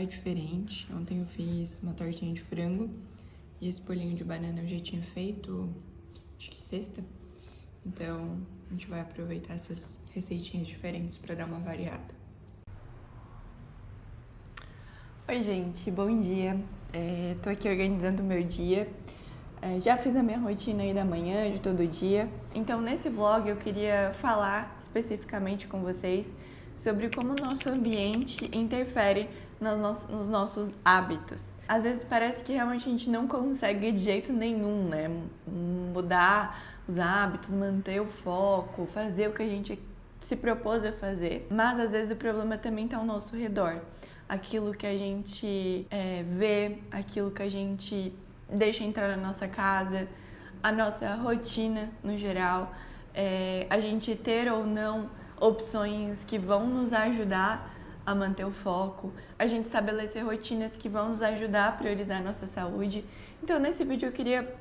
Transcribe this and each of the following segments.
é diferente. Ontem eu fiz uma tortinha de frango e esse bolinho de banana eu já tinha feito, acho que sexta. Então, a gente vai aproveitar essas receitinhas diferentes para dar uma variada. Oi, gente, bom dia. Tô aqui organizando o meu dia. Já fiz a minha rotina aí da manhã, de todo dia. Então, nesse vlog eu queria falar especificamente com vocês sobre como o nosso ambiente interfere nos nossos hábitos. Às vezes parece que realmente a gente não consegue de jeito nenhum, né? Mudar os hábitos, manter o foco, fazer o que a gente se propôs a fazer. Mas às vezes o problema também está ao nosso redor. Aquilo que a gente vê, aquilo que a gente deixa entrar na nossa casa, a nossa rotina no geral, a gente ter ou não opções que vão nos ajudar a manter o foco, a gente estabelecer rotinas que vão nos ajudar a priorizar a nossa saúde. Então, nesse vídeo eu queria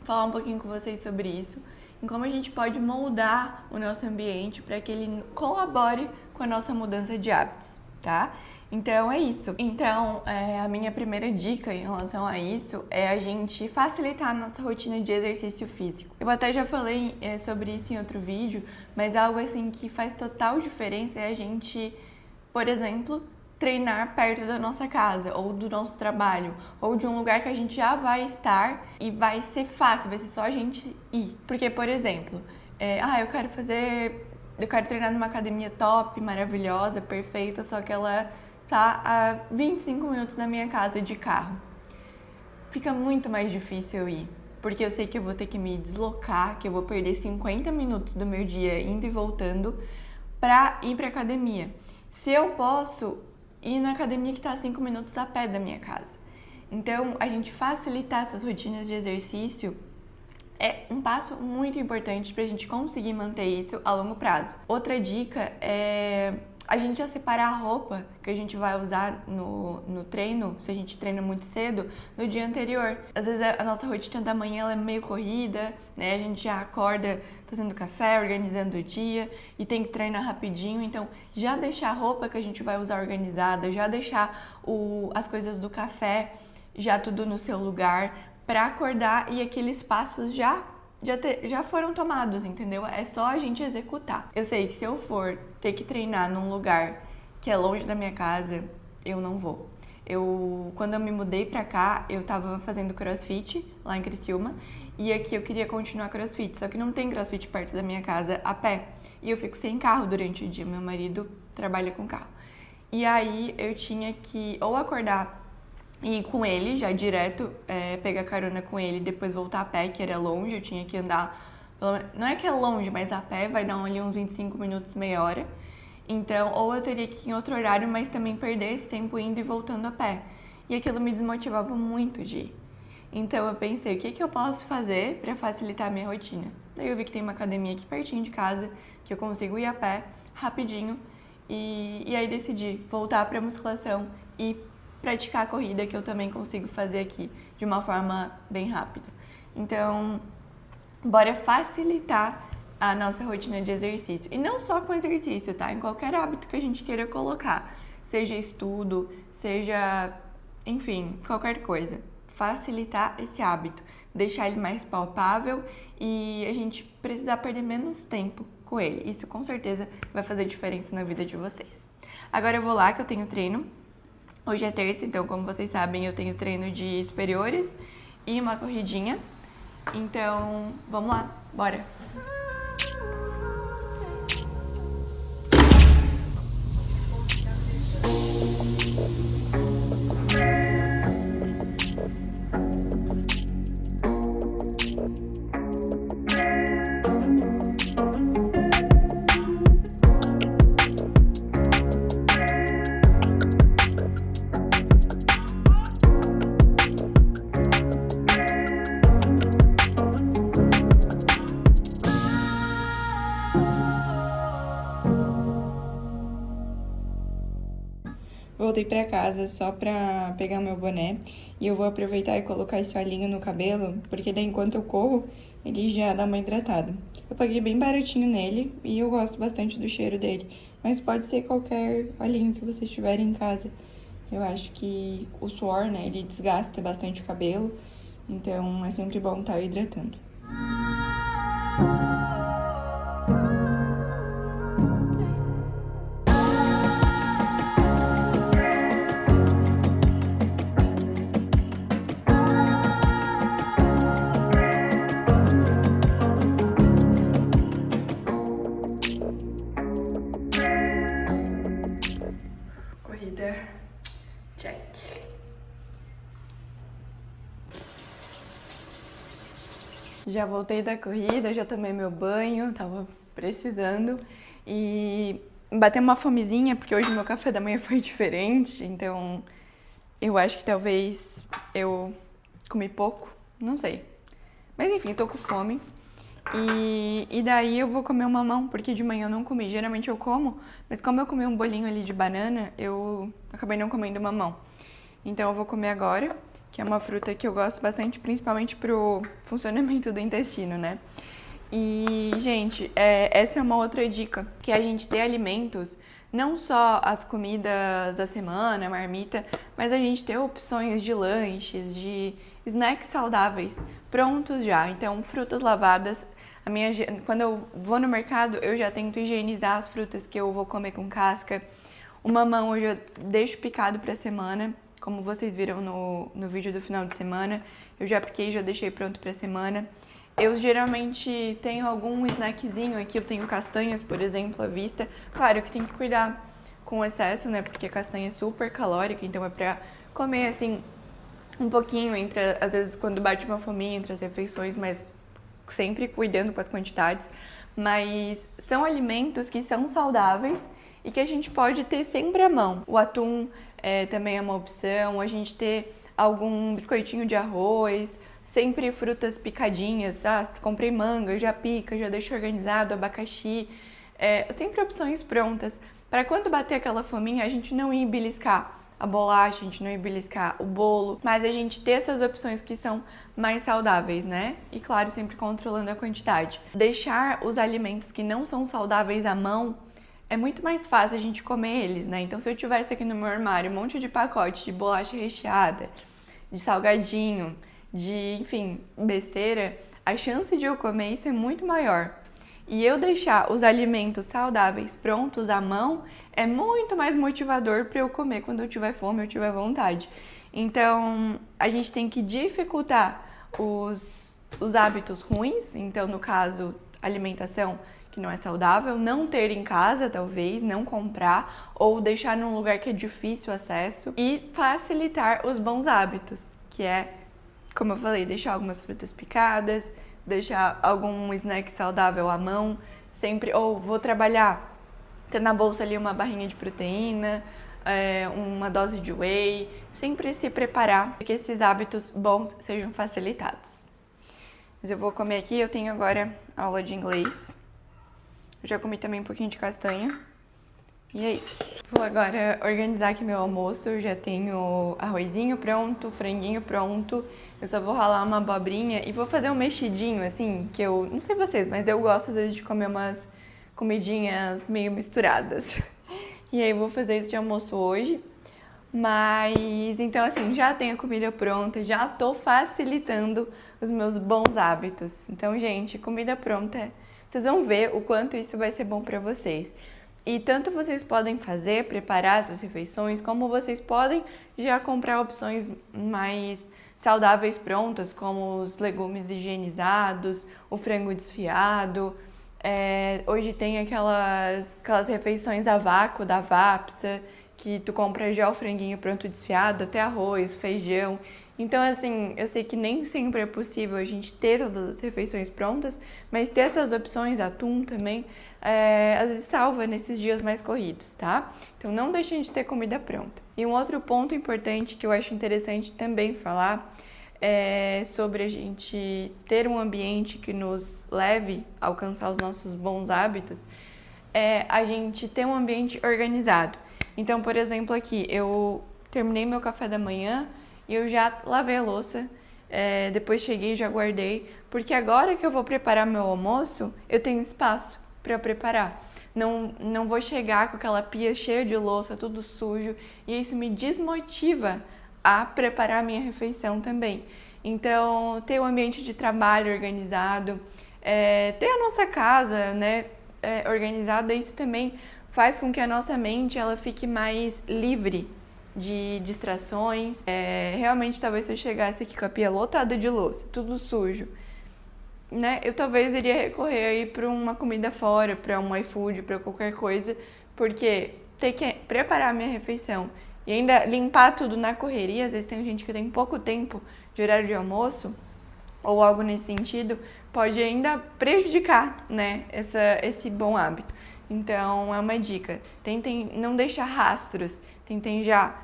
falar um pouquinho com vocês sobre isso, em como a gente pode moldar o nosso ambiente para que ele colabore com a nossa mudança de hábitos, tá? Então é isso. Então, a minha primeira dica em relação a isso é a gente facilitar a nossa rotina de exercício físico. Eu até já falei sobre isso em outro vídeo, mas algo assim que faz total diferença é a gente, por exemplo, treinar perto da nossa casa, ou do nosso trabalho, ou de um lugar que a gente já vai estar e vai ser fácil, vai ser só a gente ir. Porque, por exemplo, eu quero treinar numa academia top, maravilhosa, perfeita, só que ela tá a 25 minutos da minha casa de carro. Fica muito mais difícil eu ir, porque eu sei que eu vou ter que me deslocar, que eu vou perder 50 minutos do meu dia indo e voltando pra ir pra academia. Se eu posso ir na academia que tá a 5 minutos a pé da minha casa. Então, a gente facilitar essas rotinas de exercício é um passo muito importante pra gente conseguir manter isso a longo prazo. Outra dica é a gente já separar a roupa que a gente vai usar no treino, se a gente treina muito cedo, no dia anterior. Às vezes a nossa rotina da manhã ela é meio corrida, né? A gente já acorda fazendo café, organizando o dia e tem que treinar rapidinho. Então, já deixar a roupa que a gente vai usar organizada, já deixar as coisas do café já tudo no seu lugar para acordar e aqueles passos já foram tomados, entendeu? É só a gente executar. Eu sei que se eu for ter que treinar num lugar que é longe da minha casa, eu não vou. Quando eu me mudei pra cá, eu tava fazendo crossfit lá em Criciúma e aqui eu queria continuar crossfit, só que não tem crossfit perto da minha casa a pé. E eu fico sem carro durante o dia, meu marido trabalha com carro. E aí eu tinha que ou acordar e ir com ele, já direto, pegar carona com ele e depois voltar a pé, que era longe, eu tinha que andar, não é que é longe, mas a pé vai dar ali uns 25 minutos, meia hora. Então, ou eu teria que ir em outro horário, mas também perder esse tempo indo e voltando a pé. E aquilo me desmotivava muito de ir. Então eu pensei, o que eu posso fazer para facilitar a minha rotina? Daí eu vi que tem uma academia aqui pertinho de casa, que eu consigo ir a pé, rapidinho, e aí decidi voltar para musculação e praticar a corrida, que eu também consigo fazer aqui de uma forma bem rápida. Então, bora facilitar a nossa rotina de exercício. E não só com exercício, tá? Em qualquer hábito que a gente queira colocar. Seja estudo, seja, enfim, qualquer coisa. Facilitar esse hábito. Deixar ele mais palpável e a gente precisar perder menos tempo com ele. Isso com certeza vai fazer diferença na vida de vocês. Agora eu vou lá que eu tenho treino. Hoje é terça, então, como vocês sabem, eu tenho treino de superiores e uma corridinha. Então, vamos lá, bora! Voltei pra casa só pra pegar meu boné e eu vou aproveitar e colocar esse olhinho no cabelo, porque daí enquanto eu corro, ele já dá uma hidratada. Eu paguei bem baratinho nele e eu gosto bastante do cheiro dele, mas pode ser qualquer olhinho que vocês tiverem em casa. Eu acho que o suor, né, ele desgasta bastante o cabelo, então é sempre bom estar hidratando. Corrida, check. Já voltei da corrida, já tomei meu banho, tava precisando. E bateu uma fomezinha, porque hoje meu café da manhã foi diferente, então eu acho que talvez eu comi pouco, não sei. Mas enfim, tô com fome. E daí eu vou comer um mamão, porque de manhã eu não comi. Geralmente eu como, mas como eu comi um bolinho ali de banana, eu acabei não comendo mamão. Então eu vou comer agora, que é uma fruta que eu gosto bastante, principalmente pro funcionamento do intestino, né? E, gente, essa é uma outra dica, que a gente ter alimentos, não só as comidas da semana, marmita, mas a gente ter opções de lanches, de snacks saudáveis, prontos já. Então, frutas lavadas. Quando eu vou no mercado, eu já tento higienizar as frutas que eu vou comer com casca. O mamão eu já deixo picado pra semana, como vocês viram no vídeo do final de semana. Eu já piquei, já deixei pronto pra semana. Eu geralmente tenho algum snackzinho aqui, eu tenho castanhas, por exemplo, à vista. Claro que tem que cuidar com o excesso, né? Porque a castanha é super calórica, então é pra comer, assim, um pouquinho às vezes quando bate uma fominha entre as refeições, mas sempre cuidando com as quantidades. Mas são alimentos que são saudáveis e que a gente pode ter sempre à mão. O atum também é uma opção, a gente ter algum biscoitinho de arroz, sempre frutas picadinhas, comprei manga, já pica, já deixo organizado, abacaxi, sempre opções prontas, para quando bater aquela fominha a gente não ir beliscar a bolacha, a gente não ir beliscar o bolo, mas a gente ter essas opções que são mais saudáveis, né? E claro, sempre controlando a quantidade. Deixar os alimentos que não são saudáveis à mão é muito mais fácil a gente comer eles, né? Então se eu tivesse aqui no meu armário um monte de pacote de bolacha recheada, de salgadinho, de, enfim, besteira, a chance de eu comer isso é muito maior. E eu deixar os alimentos saudáveis prontos à mão é muito mais motivador para eu comer quando eu tiver fome, eu tiver vontade. Então, a gente tem que dificultar os hábitos ruins, então, no caso, alimentação que não é saudável, não ter em casa, talvez, não comprar, ou deixar num lugar que é difícil acesso, e facilitar os bons hábitos, que é, como eu falei, deixar algumas frutas picadas, deixar algum snack saudável à mão, sempre, ou vou trabalhar, ter na bolsa ali uma barrinha de proteína, uma dose de whey, sempre se preparar para que esses hábitos bons sejam facilitados. Mas eu vou comer aqui, eu tenho agora aula de inglês, eu já comi também um pouquinho de castanha, e é isso. Vou agora organizar aqui meu almoço, eu já tenho arrozinho pronto, franguinho pronto, eu só vou ralar uma abobrinha e vou fazer um mexidinho, assim, que eu, não sei vocês, mas eu gosto às vezes de comer umas comidinhas meio misturadas. E aí vou fazer isso de almoço hoje, mas então assim, já tenho a comida pronta, já tô facilitando os meus bons hábitos. Então, gente, comida pronta, vocês vão ver o quanto isso vai ser bom pra vocês. E tanto vocês podem fazer, preparar essas refeições, como vocês podem já comprar opções mais saudáveis prontas, como os legumes higienizados, o frango desfiado. Hoje tem aquelas refeições a vácuo da Vapsa, que tu compra já o franguinho pronto desfiado, até arroz, feijão. Então, assim, eu sei que nem sempre é possível a gente ter todas as refeições prontas, mas ter essas opções, atum também, às vezes salva nesses dias mais corridos, tá? Então, não deixem de ter comida pronta. E um outro ponto importante que eu acho interessante também falar é sobre a gente ter um ambiente que nos leve a alcançar os nossos bons hábitos, a gente ter um ambiente organizado. Então, por exemplo, aqui, eu terminei meu café da manhã e eu já lavei a louça, depois cheguei e já guardei, porque agora que eu vou preparar meu almoço, eu tenho espaço para preparar. não vou chegar com aquela pia cheia de louça, tudo sujo, e isso me desmotiva a preparar a minha refeição também. Então, ter um ambiente de trabalho organizado, ter a nossa casa, né, organizada, isso também faz com que a nossa mente ela fique mais livre de distrações. Realmente, talvez se eu chegasse aqui com a pia lotada de louça, tudo sujo, né, eu talvez iria recorrer aí para uma comida fora, para um iFood, para qualquer coisa, porque ter que preparar a minha refeição e ainda limpar tudo na correria, às vezes tem gente que tem pouco tempo de horário de almoço, ou algo nesse sentido, pode ainda prejudicar, né, esse bom hábito. Então, é uma dica. Tentem não deixar rastros. Tentem já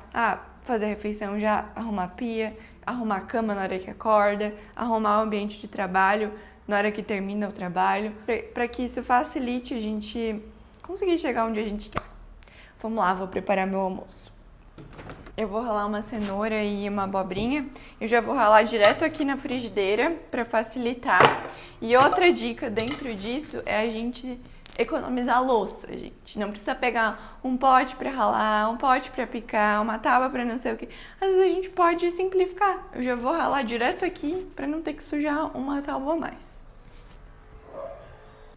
fazer a refeição, já arrumar a pia, arrumar a cama na hora que acorda, arrumar o ambiente de trabalho na hora que termina o trabalho, para que isso facilite a gente conseguir chegar onde a gente quer. Vamos lá, vou preparar meu almoço. Eu vou ralar uma cenoura e uma abobrinha. Eu já vou ralar direto aqui na frigideira para facilitar. E outra dica dentro disso é a gente economizar louça, gente. Não precisa pegar um pote para ralar, um pote para picar, uma tábua para não sei o que. Às vezes a gente pode simplificar. Eu já vou ralar direto aqui para não ter que sujar uma tábua a mais.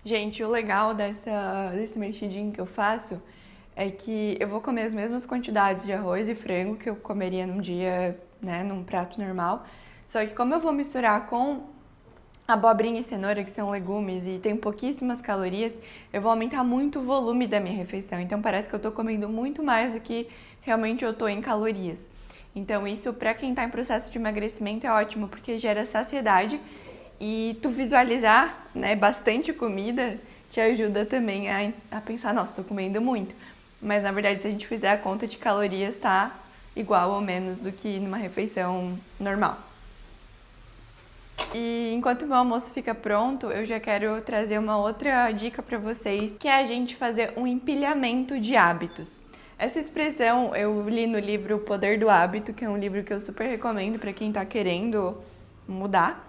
Gente, o legal desse mexidinho que eu faço é que eu vou comer as mesmas quantidades de arroz e frango que eu comeria num dia, né, num prato normal. Só que como eu vou misturar com abobrinha e cenoura, que são legumes e tem pouquíssimas calorias, eu vou aumentar muito o volume da minha refeição. Então parece que eu tô comendo muito mais do que realmente eu tô em calorias. Então isso, pra quem tá em processo de emagrecimento, é ótimo, porque gera saciedade e tu visualizar, né, bastante comida te ajuda também a pensar, nossa, tô comendo muito. Mas, na verdade, se a gente fizer a conta de calorias, tá igual ou menos do que numa refeição normal. E enquanto o meu almoço fica pronto, eu já quero trazer uma outra dica para vocês, que é a gente fazer um empilhamento de hábitos. Essa expressão eu li no livro O Poder do Hábito, que é um livro que eu super recomendo para quem tá querendo mudar.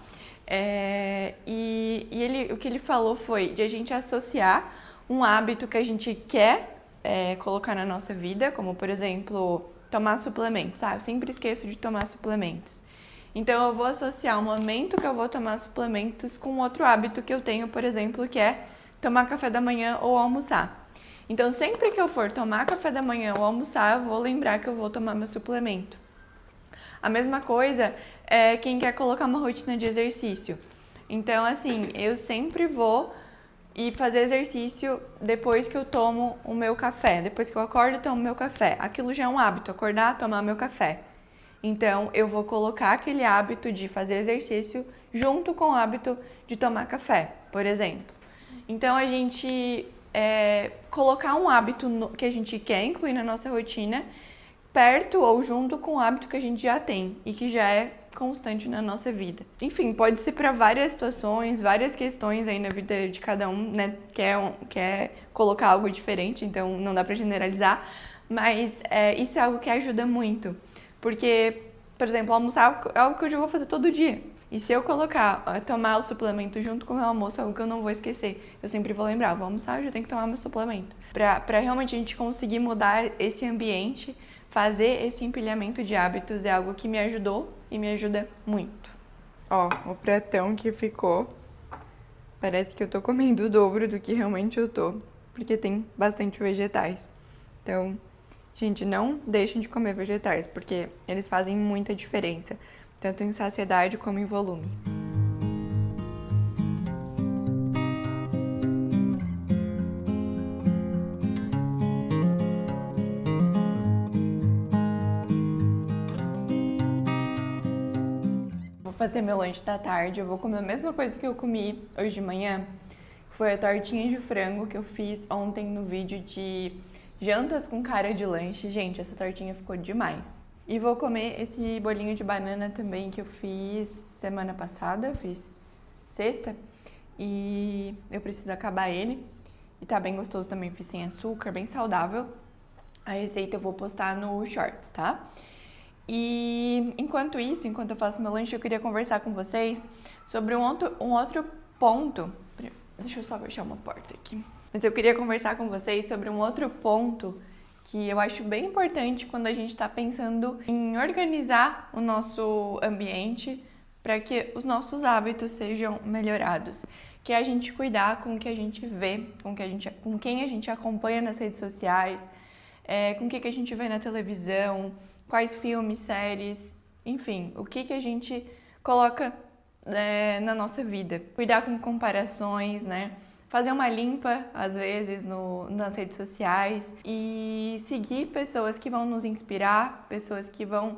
O que ele falou foi de a gente associar um hábito que a gente quer colocar na nossa vida, como, por exemplo, tomar suplementos. Eu sempre esqueço de tomar suplementos. Então, eu vou associar o momento que eu vou tomar suplementos com outro hábito que eu tenho, por exemplo, que é tomar café da manhã ou almoçar. Então, sempre que eu for tomar café da manhã ou almoçar, eu vou lembrar que eu vou tomar meu suplemento. A mesma coisa é quem quer colocar uma rotina de exercício. Então, assim, eu sempre vou e fazer exercício depois que eu tomo o meu café. Depois que eu acordo, eu tomo meu café. Aquilo já é um hábito, acordar, tomar meu café. Então, eu vou colocar aquele hábito de fazer exercício junto com o hábito de tomar café, por exemplo. Então, a gente colocar um hábito que a gente quer incluir na nossa rotina perto ou junto com o hábito que a gente já tem e que já é constante na nossa vida. Enfim, pode ser para várias situações, várias questões aí na vida de cada um, né? Quer colocar algo diferente, então não dá para generalizar, mas isso é algo que ajuda muito. Porque, por exemplo, almoçar é algo que eu já vou fazer todo dia. E se eu tomar o suplemento junto com o meu almoço, é algo que eu não vou esquecer. Eu sempre vou lembrar, vou almoçar, eu já tenho que tomar meu suplemento. Pra realmente a gente conseguir mudar esse ambiente, fazer esse empilhamento de hábitos é algo que me ajudou e me ajuda muito. Ó, o pratão que ficou, parece que eu tô comendo o dobro do que realmente eu tô, porque tem bastante vegetais. Então, gente, não deixem de comer vegetais, porque eles fazem muita diferença, tanto em saciedade como em volume. Vou fazer meu lanche da tarde, eu vou comer a mesma coisa que eu comi hoje de manhã, que foi a tortinha de frango que eu fiz ontem no vídeo de jantas com cara de lanche. Gente, essa tortinha ficou demais. E vou comer esse bolinho de banana também que eu fiz semana passada, fiz sexta, e eu preciso acabar ele. E tá bem gostoso também, fiz sem açúcar, bem saudável. A receita eu vou postar no Shorts, tá? E enquanto eu faço meu lanche, eu queria conversar com vocês sobre um outro ponto. Deixa eu só fechar uma porta aqui. Mas eu queria conversar com vocês sobre um outro ponto que eu acho bem importante quando a gente está pensando em organizar o nosso ambiente para que os nossos hábitos sejam melhorados, que é a gente cuidar com o que a gente vê, com quem a gente acompanha nas redes sociais, com o que a gente vê na televisão, quais filmes, séries, enfim, o que a gente coloca na nossa vida. Cuidar com comparações, né? Fazer uma limpa, às vezes, nas redes sociais e seguir pessoas que vão nos inspirar, pessoas que vão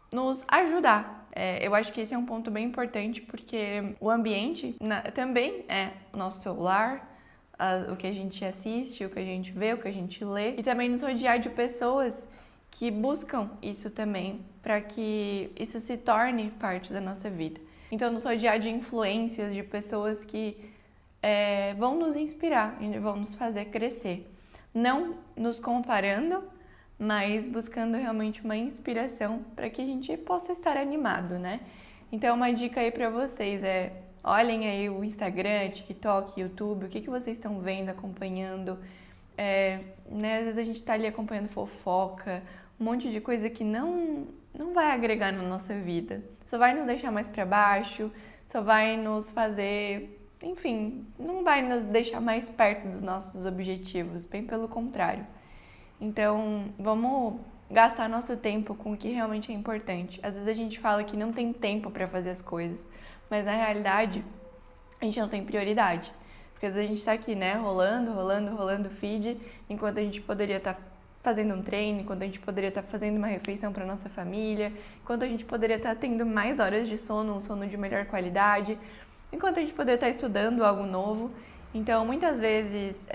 nos ajudar. Eu acho que esse é um ponto bem importante porque o ambiente também é o nosso celular, o que a gente assiste, o que a gente vê, o que a gente lê e também nos rodear de pessoas que buscam isso também para que isso se torne parte da nossa vida. Então, nos rodear de influências, de pessoas que vão nos inspirar e vão nos fazer crescer. Não nos comparando, mas buscando realmente uma inspiração para que a gente possa estar animado, né? Então, uma dica aí para vocês olhem aí o Instagram, TikTok, YouTube, o que vocês estão vendo, acompanhando. Né? Às vezes a gente está ali acompanhando fofoca, um monte de coisa que não vai agregar na nossa vida. Só vai nos deixar mais para baixo, só vai nos fazer, enfim, não vai nos deixar mais perto dos nossos objetivos, bem pelo contrário. Então, vamos gastar nosso tempo com o que realmente é importante. Às vezes a gente fala que não tem tempo para fazer as coisas, mas na realidade a gente não tem prioridade. Porque às vezes a gente está aqui, né, rolando o feed, enquanto a gente poderia estar fazendo um treino, enquanto a gente poderia estar fazendo uma refeição para nossa família, enquanto a gente poderia estar tendo mais horas de sono, um sono de melhor qualidade, enquanto a gente poderia estar estudando algo novo. Então, muitas vezes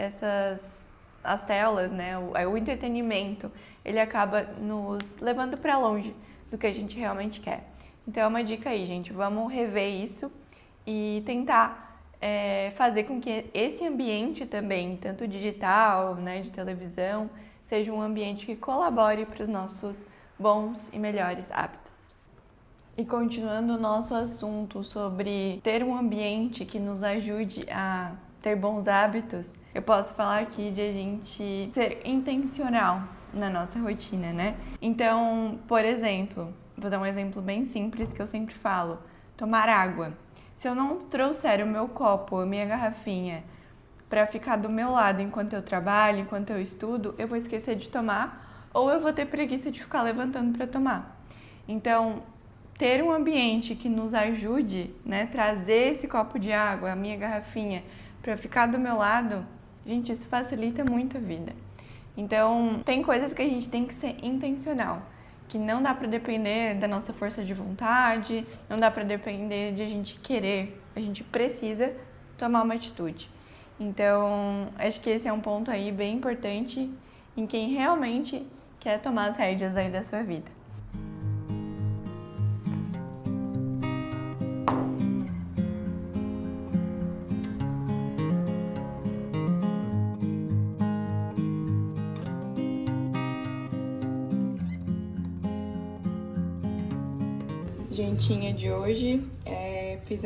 as telas, né, o entretenimento, ele acaba nos levando para longe do que a gente realmente quer. Então é uma dica aí, gente, vamos rever isso e tentar fazer com que esse ambiente também, tanto digital, né, de televisão, seja um ambiente que colabore para os nossos bons e melhores hábitos. E continuando o nosso assunto sobre ter um ambiente que nos ajude a ter bons hábitos, eu posso falar aqui de a gente ser intencional na nossa rotina, né? Então, por exemplo, vou dar um exemplo bem simples que eu sempre falo: tomar água. Se eu não trouxer o meu copo, a minha garrafinha, para ficar do meu lado enquanto eu trabalho, enquanto eu estudo, eu vou esquecer de tomar ou eu vou ter preguiça de ficar levantando para tomar. Então, ter um ambiente que nos ajude, né, trazer esse copo de água, a minha garrafinha, para ficar do meu lado, gente, isso facilita muito a vida. Então, tem coisas que a gente tem que ser intencional, que não dá para depender da nossa força de vontade, não dá para depender de a gente querer, a gente precisa tomar uma atitude. Então, acho que esse é um ponto aí bem importante em quem realmente quer tomar as rédeas aí da sua vida. Jantinha de hoje, fiz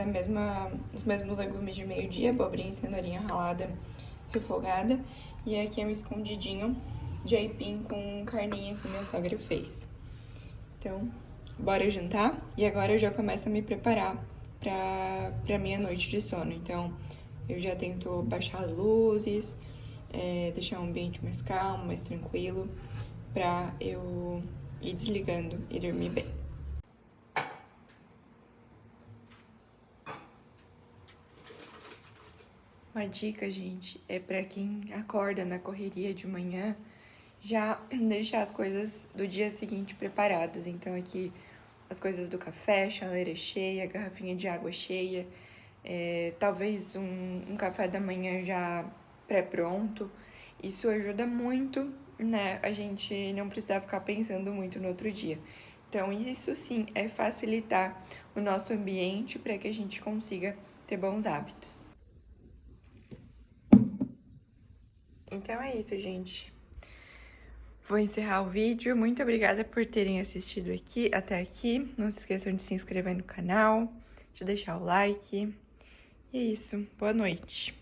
os mesmos legumes de meio-dia, abobrinha e cenourinha ralada, refogada. E aqui é um escondidinho de aipim com carninha que minha sogra fez. Então, bora jantar? E agora eu já começo a me preparar pra minha noite de sono. Então, eu já tento baixar as luzes, deixar o ambiente mais calmo, mais tranquilo, pra eu ir desligando e dormir bem. Uma dica, gente, é para quem acorda na correria de manhã, já deixar as coisas do dia seguinte preparadas. Então aqui as coisas do café, chaleira cheia, garrafinha de água cheia, talvez um café da manhã já pré-pronto. Isso ajuda muito, né, a gente não precisar ficar pensando muito no outro dia. Então isso sim é facilitar o nosso ambiente para que a gente consiga ter bons hábitos. Então é isso, gente. Vou encerrar o vídeo. Muito obrigada por terem assistido até aqui. Não se esqueçam de se inscrever no canal, de deixar o like. E é isso. Boa noite.